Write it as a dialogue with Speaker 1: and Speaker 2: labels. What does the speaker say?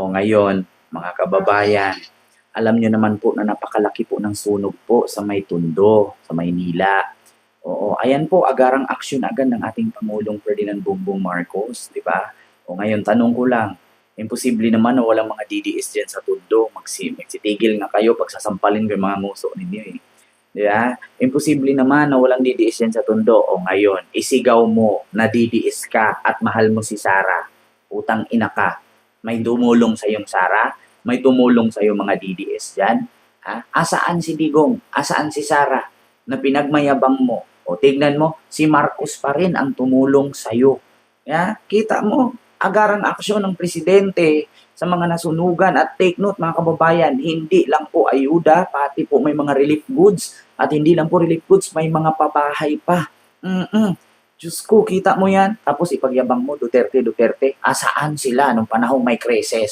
Speaker 1: O ngayon, mga kababayan, alam niyo naman po na napakalaki po ng sunog po sa may Tondo, sa Maynila. Oo, ayan po, agarang aksyon agad ng ating Pangulong Ferdinand Bongbong Marcos, di ba? O ngayon, tanong ko lang, imposible naman na walang mga DDS dyan sa Tondo. Magsitigil nga kayo pag sasampalin ko yung mga nguso ninyo eh. Di ba? Imposible naman na walang DDS yan sa Tondo. O ngayon, isigaw mo na DDS ka at mahal mo si Sara. Utang ina ka. May tumulong sa iyong Sara? May tumulong sa iyong mga DDS dyan? Ha? Asaan si Digong? Asaan si Sara? Na pinagmayabang mo. O tignan mo, si Marcos pa rin ang tumulong sa iyo. Ya? Kita mo, agarang aksyon ng presidente sa mga nasunugan at take note mga kababayan, hindi lang po ayuda, pati po may mga relief goods at hindi lang po relief goods, may mga pabahay pa. Diyos ko, kita mo yan. Tapos ipagyabang mo, Duterte, asaan sila nung panahong may krisis?